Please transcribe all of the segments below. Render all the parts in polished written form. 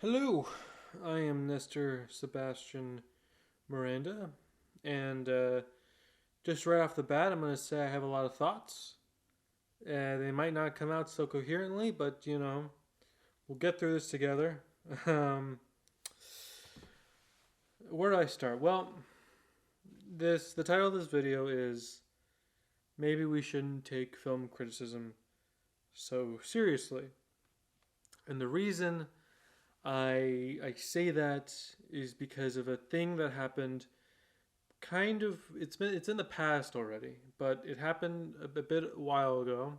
Hello, I am Mr. Sebastian Miranda, and just right off the bat, I'm going to say I have a lot of thoughts. They might not come out so coherently, but we'll get through this together. Um, where do I start? Well, the title of this video is maybe we shouldn't take film criticism so seriously, and the reason I say that is because of a thing that happened it's in the past already, but it happened a bit a while ago,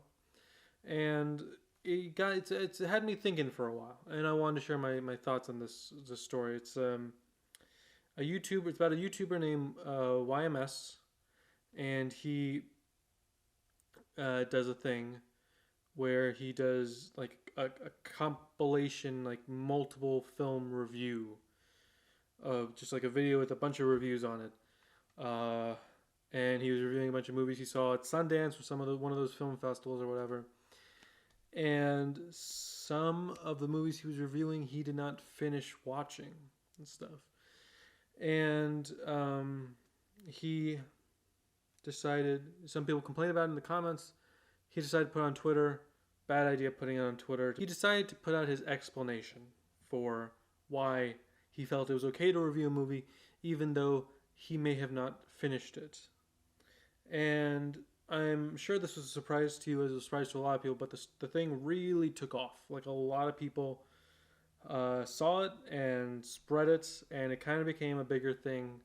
and it's had me thinking for a while, and I wanted to share my thoughts on this story. It's about a YouTuber named YMS, and he does a thing where he does like a compilation, like multiple film review of just like a video with a bunch of reviews on it. Uh, and he was reviewing a bunch of movies he saw at Sundance or one of those film festivals or whatever. And some of the movies he was reviewing, he did not finish watching and stuff. And he decided. Some people complained about it in the comments. He decided to put it on Twitter. Bad idea putting it on Twitter. He decided to put out his explanation for why he felt it was okay to review a movie, even though he may have not finished it. And I'm sure this was a surprise to you, as a surprise to a lot of people, but the thing really took off. Like, a lot of people saw it and spread it, and it kind of became a bigger thing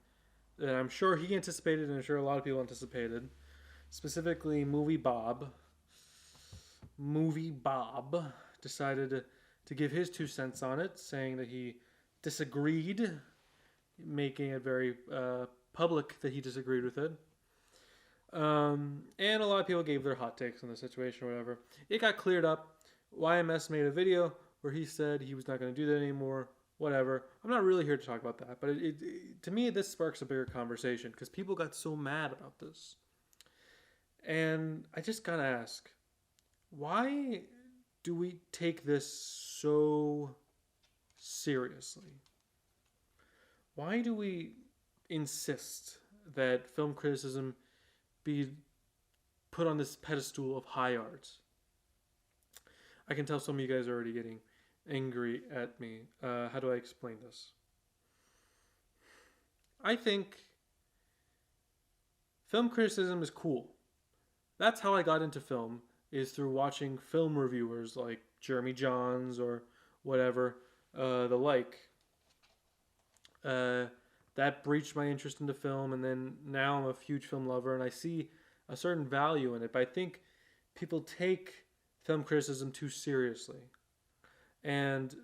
that I'm sure he anticipated, and I'm sure a lot of people anticipated. Specifically, Movie Bob decided to give his 2 cents on it, saying that he disagreed, making it very public that he disagreed with it. And a lot of people gave their hot takes on the situation or whatever. It got cleared up. YMS made a video where he said he was not going to do that anymore. Whatever. I'm not really here to talk about that, but to me, this sparks a bigger conversation because people got so mad about this. And I just gotta ask, why do we take this so seriously? Why do we insist that film criticism be put on this pedestal of high art? I can tell some of you guys are already getting angry at me. How do I explain this? I think film criticism is cool. That's how I got into film, is through watching film reviewers like Jeremy Johns or whatever, the like. That breached my interest into film, and then now I'm a huge film lover, and I see a certain value in it. But I think people take film criticism too seriously, and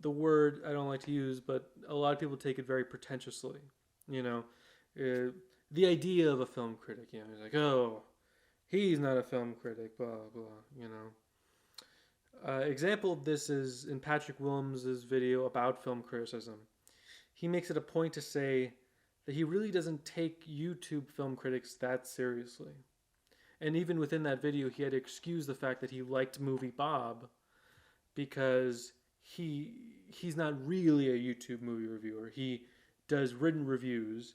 the word I don't like to use, but a lot of people take it very pretentiously. You know, the idea of a film critic. It's like, oh, he's not a film critic, blah blah. Example of this is in Patrick Williams' video about film criticism. He makes it a point to say that he really doesn't take YouTube film critics that seriously. And even within that video, he had to excuse the fact that he liked Movie Bob because he's not really a YouTube movie reviewer. He does written reviews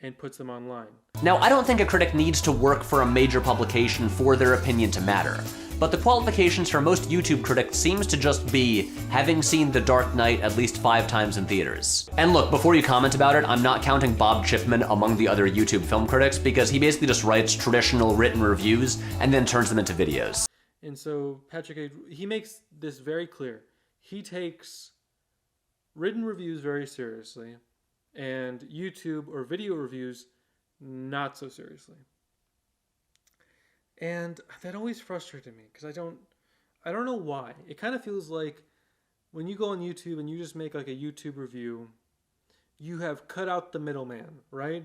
and puts them online. Now, I don't think a critic needs to work for a major publication for their opinion to matter, but the qualifications for most YouTube critics seems to just be having seen The Dark Knight at least 5 times in theaters. And look, before you comment about it, I'm not counting Bob Chipman among the other YouTube film critics because he basically just writes traditional written reviews and then turns them into videos. And so Patrick, he makes this very clear. He takes written reviews very seriously, and YouTube or video reviews not so seriously. And that always frustrated me because I don't know why. It kind of feels like when you go on YouTube and you just make like a YouTube review, you have cut out the middleman, right?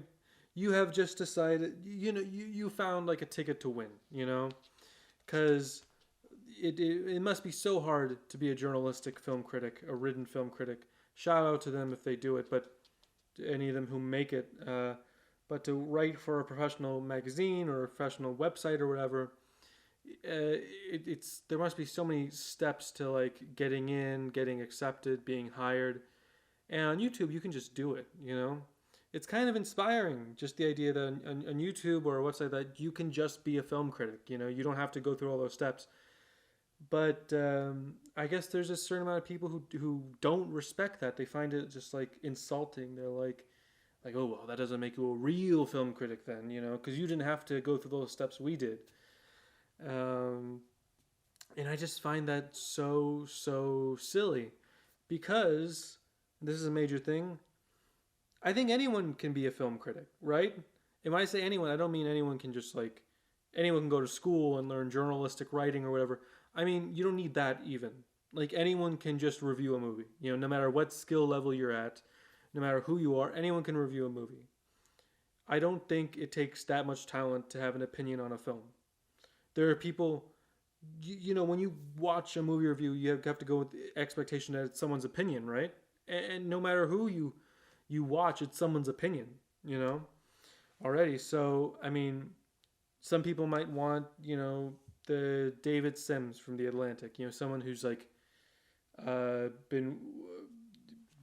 You have just decided, you found like a ticket to win, because it must be so hard to be a journalistic film critic, a written film critic. Shout out to them if they do it, but any of them who make it, but to write for a professional magazine or a professional website or whatever, it's there must be so many steps to like getting in, getting accepted, being hired. And on YouTube, you can just do it. It's kind of inspiring, just the idea that on YouTube or a website that you can just be a film critic. You don't have to go through all those steps. But I guess there's a certain amount of people who don't respect that. They find it just like insulting. They're like, oh well, that doesn't make you a real film critic then, because you didn't have to go through those steps we did. Um, and I just find that so silly, because this is a major thing. I think anyone can be a film critic, right? And when I say anyone, I don't mean anyone can just like anyone can go to school and learn journalistic writing or whatever. I mean, you don't need that even. Like anyone can just review a movie. No matter what skill level you're at, no matter who you are, anyone can review a movie. I don't think it takes that much talent to have an opinion on a film. There are people, when you watch a movie review, you have to go with the expectation that it's someone's opinion, right? And no matter who you watch, it's someone's opinion, already. So, I mean, some people might want, the David Sims from The Atlantic, someone who's like been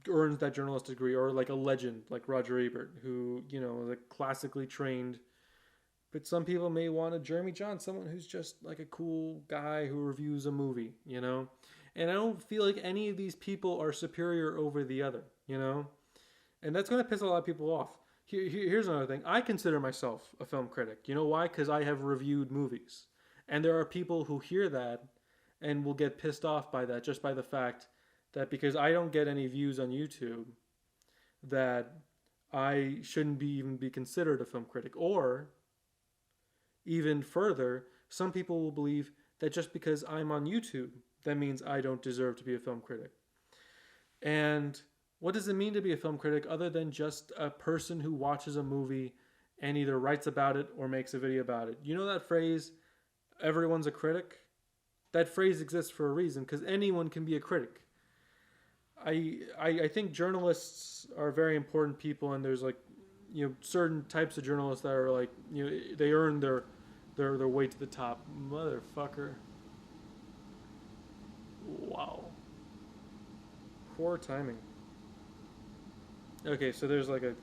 earns that journalistic degree, or like a legend like Roger Ebert, who is like classically trained. But some people may want a Jeremy John, someone who's just like a cool guy who reviews a movie. And I don't feel like any of these people are superior over the other. And that's going to piss a lot of people off. Here's another thing. I consider myself a film critic. You know why? Because I have reviewed movies. And there are people who hear that and will get pissed off by that, just by the fact that because I don't get any views on YouTube, that I shouldn't even be considered a film critic. Or even further, some people will believe that just because I'm on YouTube, that means I don't deserve to be a film critic. And what does it mean to be a film critic other than just a person who watches a movie and either writes about it or makes a video about it? You know that phrase, everyone's a critic? That phrase exists for a reason, because anyone can be a critic. I think journalists are very important people, and there's like certain types of journalists that are like they earn their way to the top. Motherfucker. Wow. Poor timing. Okay, so there's like a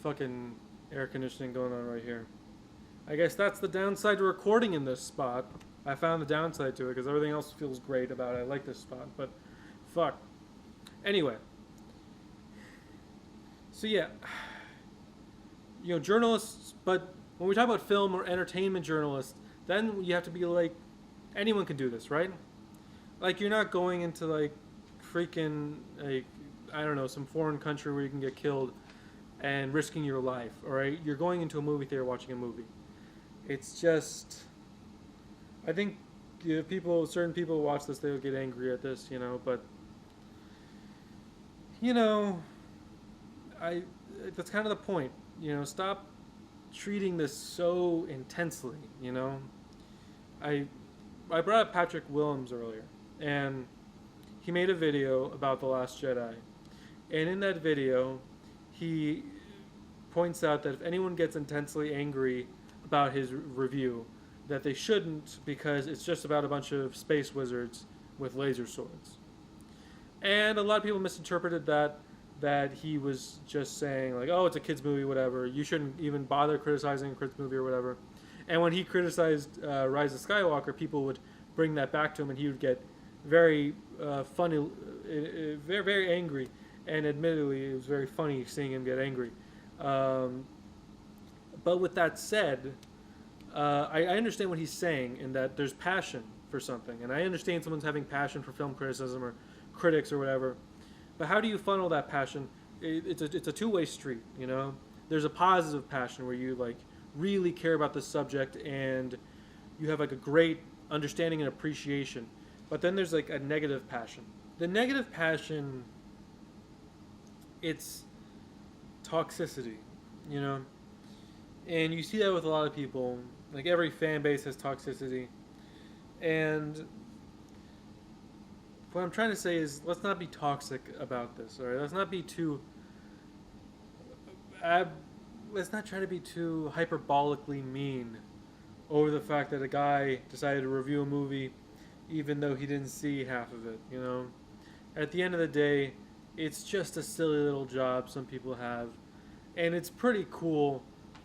fucking air conditioning going on right here. I guess that's the downside to recording in this spot. I found the downside to it because everything else feels great about it. I like this spot, but fuck. Anyway. So yeah. Journalists, but when we talk about film or entertainment journalists, then you have to be like, anyone can do this, right? Like, you're not going into like freaking like, I don't know, some foreign country where you can get killed and risking your life, all right? You're going into a movie theater watching a movie. It's just, I think certain people watch this, they'll get angry at this, but that's kind of the point. Stop treating this so intensely. I brought up Patrick Willems earlier, and he made a video about The Last Jedi. And in that video, he points out that if anyone gets intensely angry about his review, that they shouldn't, because it's just about a bunch of space wizards with laser swords. And a lot of people misinterpreted that he was just saying like, oh, it's a kid's movie, whatever. You shouldn't even bother criticizing a kid's movie or whatever. And when he criticized Rise of Skywalker, people would bring that back to him, and he would get very funny, very, very angry. And admittedly, it was very funny seeing him get angry. But with that said, I understand what he's saying in that there's passion for something. And I understand someone's having passion for film criticism or critics or whatever. But how do you funnel that passion? It's a two-way street, There's a positive passion where you like really care about the subject and you have like a great understanding and appreciation. But then there's like a negative passion. The negative passion, it's toxicity, And you see that with a lot of people. Like every fan base has toxicity. And what I'm trying to say is, let's not be toxic about this, all right? Let's not be too... let's not try to be too hyperbolically mean over the fact that a guy decided to review a movie even though he didn't see half of it, you know? At the end of the day, it's just a silly little job some people have, and it's pretty cool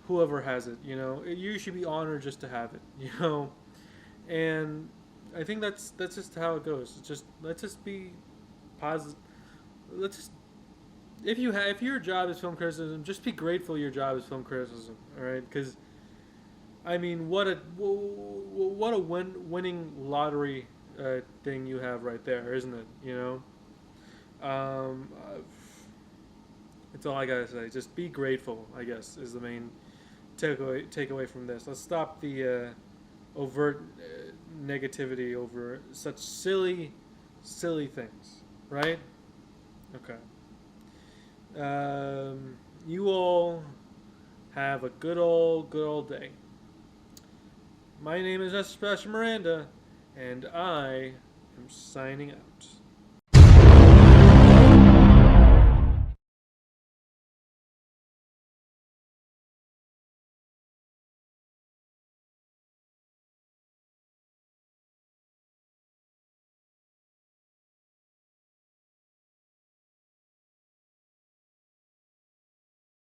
whoever has it, you know? You should be honored just to have it, you know? And I think that's just how it goes. It's just let's just be positive. Let's just if your job is film criticism, just be grateful your job is film criticism. All right, because I mean, what a winning lottery thing you have right there, isn't it? You know, that's all I gotta say. Just be grateful. I guess is the main takeaway from this. Let's stop the overt negativity over such silly things, right? Okay. You all have a good old day. My name is Sebastian Miranda, and I am signing out.